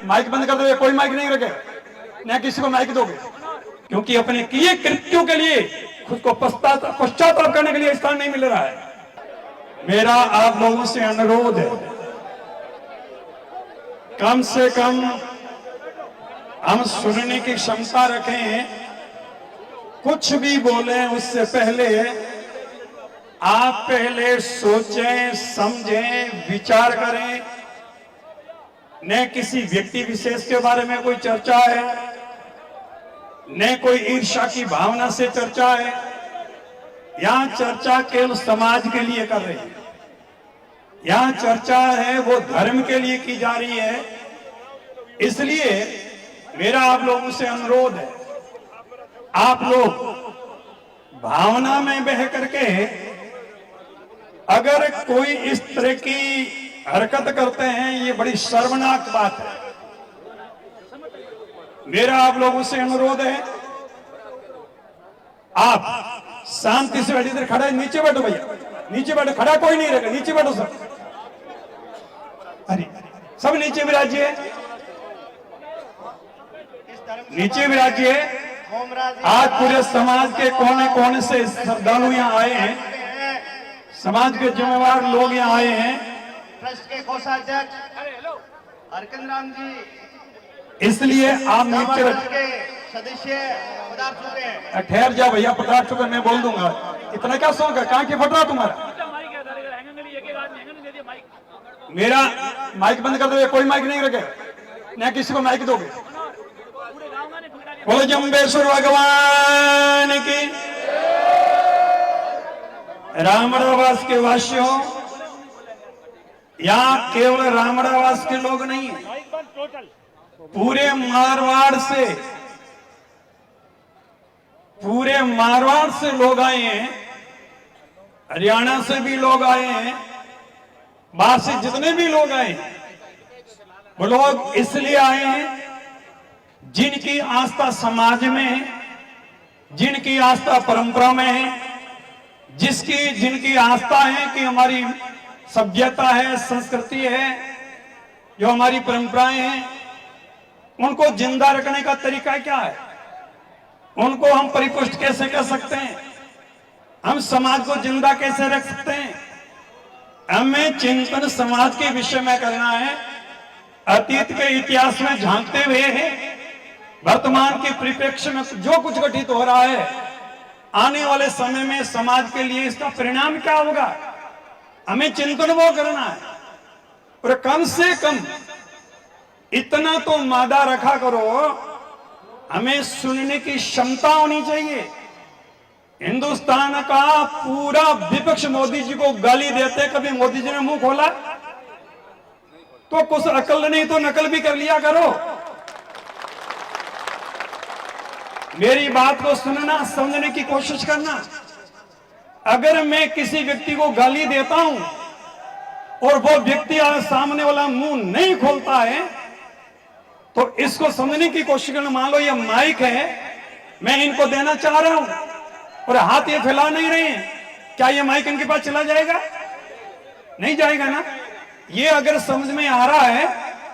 Mic बंद कर दो, कोई माइक नहीं रखे, न किसी को माइक दोगे, क्योंकि अपने किए कृत्यों के लिए खुद को पश्चाताप करने के लिए स्थान नहीं मिल रहा है। मेरा आप लोगों से अनुरोध है, कम से कम हम सुनने की क्षमता रखें, कुछ भी बोलें उससे पहले आप पहले सोचें, समझें, विचार करें। न किसी व्यक्ति विशेष के बारे में कोई चर्चा है, न कोई ईर्ष्या की भावना से चर्चा है। यहां चर्चा केवल समाज के लिए कर रही है, यहां चर्चा है वो धर्म के लिए की जा रही है। इसलिए मेरा आप लोगों से अनुरोध है, आप लोग भावना में बह करके अगर कोई इस तरह की हरकत करते हैं, ये बड़ी शर्मनाक बात है। मेरा आप लोगों से अनुरोध है, आप शांति से बैठे, इधर खड़ा है, नीचे बैठो भैया, नीचे बैठो, खड़ा कोई नहीं रहेगा, नीचे बैठो सब। अरे सब नीचे विराजिए, नीचे विराजिए। आज पूरे समाज के कोने कोने से श्रद्धालु यहाँ आए हैं, समाज के जिम्मेवार लोग यहाँ आए हैं, ट्रस्ट के कोषाध्यक्ष हरकंद राम जी, इसलिए आप नीचे के सदस्य पदार्थ चुके हैं। ठहर जाओ भैया, पदार्थ चुके मैं बोल दूंगा, इतना क्या शौक है, कहाँ की फट रहा तुम्हारा? मेरा माइक बंद कर दो, कोई माइक नहीं रखे, न किसी को माइक दोगे। बोलो जम्बेश्वर भगवान की। रामड़ावास के वासियों, यहाँ केवल रामड़ावास के लोग नहीं है, पूरे मारवाड़ से लोग आए हैं, हरियाणा से भी लोग आए हैं, बाहर से जितने भी लोग आए हैं, वो लोग इसलिए आए हैं जिनकी आस्था समाज में है, जिनकी आस्था परंपरा में है, जिनकी आस्था है कि हमारी सभ्यता है, संस्कृति है, जो हमारी परंपराएं हैं, उनको जिंदा रखने का तरीका क्या है, उनको हम परिपुष्ट कैसे कर सकते हैं, हम समाज को जिंदा कैसे रख सकते हैं। हमें चिंतन समाज के विषय में करना है, अतीत के इतिहास में झांकते हुए वर्तमान के परिप्रेक्ष्य में जो कुछ घटित हो रहा है, आने वाले समय में समाज के लिए इसका परिणाम क्या होगा, हमें चिंतन वो करना है। और कम से कम इतना तो मादा रखा करो, हमें सुनने की क्षमता होनी चाहिए। हिंदुस्तान का पूरा विपक्ष मोदी जी को गाली देते, कभी मोदी जी ने मुंह खोला तो कुछ अकल नहीं तो नकल भी कर लिया करो। मेरी बात को सुनना, समझने की कोशिश करना। अगर मैं किसी व्यक्ति को गाली देता हूं और वो व्यक्ति सामने वाला मुंह नहीं खोलता है, तो इसको समझने की कोशिश करना। मान लो ये माइक है, मैं इनको देना चाह रहा हूं और हाथ ये फैला नहीं रहे हैं, क्या ये माइक इनके पास चला जाएगा? नहीं जाएगा ना। ये अगर समझ में आ रहा है,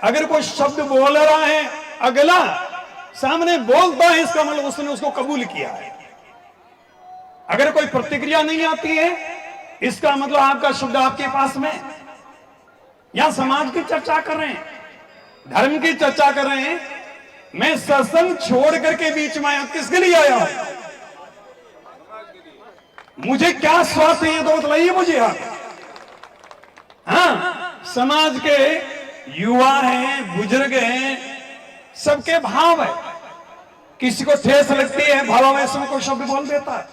अगर कोई शब्द बोल रहा है, अगला सामने बोलता है, इसका मतलब उसने उसको कबूल किया है। अगर कोई प्रतिक्रिया नहीं आती है, इसका मतलब आपका शब्द आपके पास में। यहां समाज की चर्चा कर रहे हैं, धर्म की चर्चा कर रहे हैं। मैं सत्संग छोड़ करके बीच में आया, किसके लिए आया हूं? मुझे क्या स्वार्थ है ये तो बताइए मुझे आप। हाँ, समाज के युवा हैं, बुजुर्ग हैं, सबके भाव है। किसी को ठेस लगती है, भावावेश में कोई शब्द बोल देता है,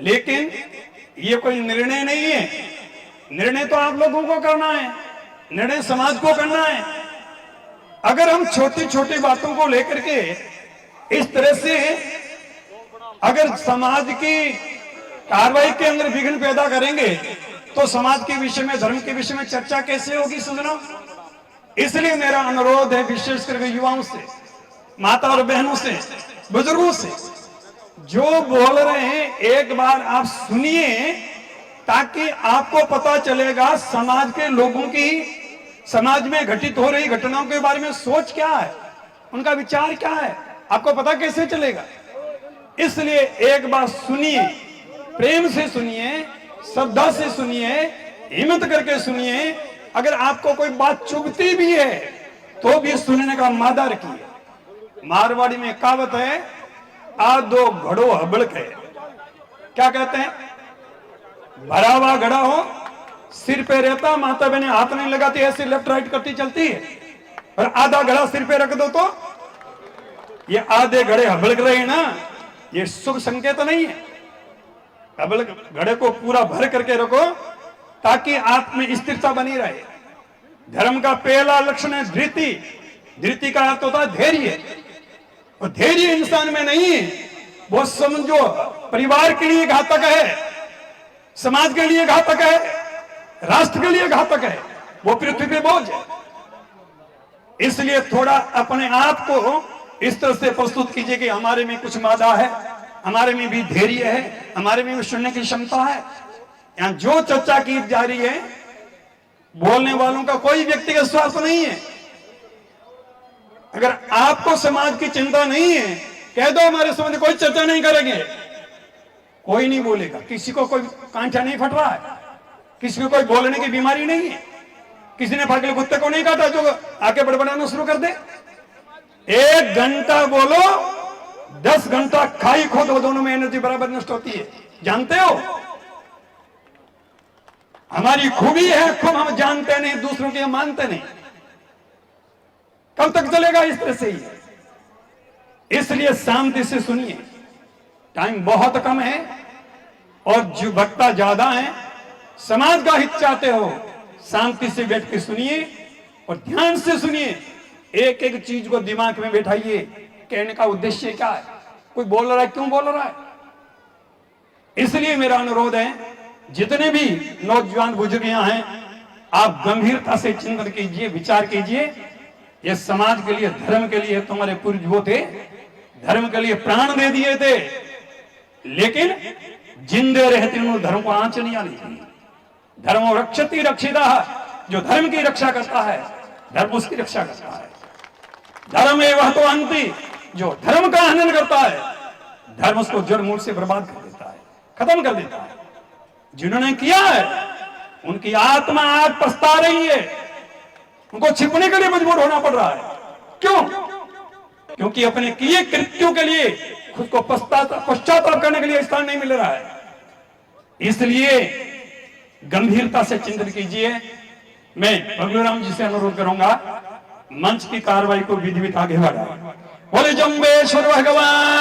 लेकिन ये कोई निर्णय नहीं है। निर्णय तो आप लोगों को करना है, निर्णय समाज को करना है। अगर हम छोटी छोटी बातों को लेकर के इस तरह से अगर समाज की कार्रवाई के अंदर विघ्न पैदा करेंगे, तो समाज के विषय में, धर्म के विषय में चर्चा कैसे होगी? सुनना। इसलिए मेरा अनुरोध है विशेष करके युवाओं से, माता और बहनों से, बुजुर्गों से, जो बोल रहे हैं एक बार आप सुनिए, ताकि आपको पता चलेगा समाज के लोगों की समाज में घटित हो रही घटनाओं के बारे में सोच क्या है, उनका विचार क्या है, आपको पता कैसे चलेगा? इसलिए एक बात सुनिए, प्रेम से सुनिए, श्रद्धा से सुनिए, हिम्मत करके सुनिए। अगर आपको कोई बात चुभती भी है तो भी सुनने का मादा रखिए। मारवाड़ी में कहावत है, आधो घड़ो हबड़क है। क्या कहते हैं? भरा हुआ घड़ा हो, सिर पे रहता, माता बहने हाथ नहीं लगाती, ऐसे लेफ्ट राइट करती चलती है, और आधा घड़ा सिर पे रख दो तो ये आधे घड़े हबड़क रहे हैं ना, ये शुभ संकेत नहीं है। घड़े को पूरा भर करके रखो ताकि आप में स्थिरता बनी रहे। धर्म का पहला लक्षण है धृति। धृति का अर्थ होता है धैर्य, और धैर्य इंसान में नहीं है। वो समझो परिवार के लिए घातक है, समाज के लिए घातक है, राष्ट्र के लिए घातक है, वो पृथ्वी पे बोझ है। इसलिए थोड़ा अपने आप को इस तरह से प्रस्तुत कीजिए कि हमारे में कुछ मादा है, हमारे में भी धैर्य है, हमारे में भी सुनने की क्षमता है। यहां जो चर्चा की जा रही है, बोलने वालों का कोई व्यक्तिगत स्वार्थ नहीं है। अगर आपको समाज की चिंता नहीं है, कह दो हमारे समाज में कोई चर्चा नहीं करेंगे, कोई नहीं बोलेगा। किसी को कोई कांचा नहीं फट रहा है, किसी को कोई बोलने की बीमारी नहीं है, किसी ने पागल कुत्ते को नहीं काटा जो आके बड़बड़ाना शुरू कर दे। 1 घंटा बोलो, 10 घंटा खाई खो दो, दोनों में एनर्जी बराबर नष्ट होती है। जानते हो, हमारी खूबी है खूब हम जानते नहीं, दूसरों की हम मानते नहीं। कब तक चलेगा इस तरह से ही? इसलिए शांति से सुनिए, टाइम बहुत कम है और जो वक्ता ज्यादा है। समाज का हित चाहते हो, शांति से बैठ के सुनिए और ध्यान से सुनिए। एक एक चीज को दिमाग में बैठाइए, कहने का उद्देश्य क्या है, कोई बोल रहा है, क्यों बोल रहा है। इसलिए मेरा अनुरोध है, जितने भी नौजवान बुजुर्ग यहाँ हैं, आप गंभीरता से चिंतन कीजिए, विचार कीजिए। ये समाज के लिए, धर्म के लिए तुम्हारे पूर्वज वो थे, धर्म के लिए प्राण दे दिए थे, लेकिन जिंदे रहते उन्होंने धर्म को आंच नहीं आनी चाहिए। धर्म रक्षति रक्षिता, जो धर्म की रक्षा करता है, धर्म उसकी रक्षा करता है। धर्म है वह तो अंति, जो धर्म का हनन करता है, धर्म उसको जड़ मूल से बर्बाद कर देता है, खत्म कर देता है। जिन्होंने किया है उनकी आत्मा आज पछता रही है, उनको छिपने के लिए मजबूर होना पड़ रहा है। क्यों? क्योंकि अपने किए कृत्यों के लिए खुद को पश्चाताप करने के लिए स्थान नहीं मिल रहा है। इसलिए गंभीरता से चिंतन कीजिए। मैं बगलूराम जी से अनुरोध करूंगा, मंच की कार्रवाई को विधिवत आगे बढ़ाएं। बोले जम्बेश्वर भगवान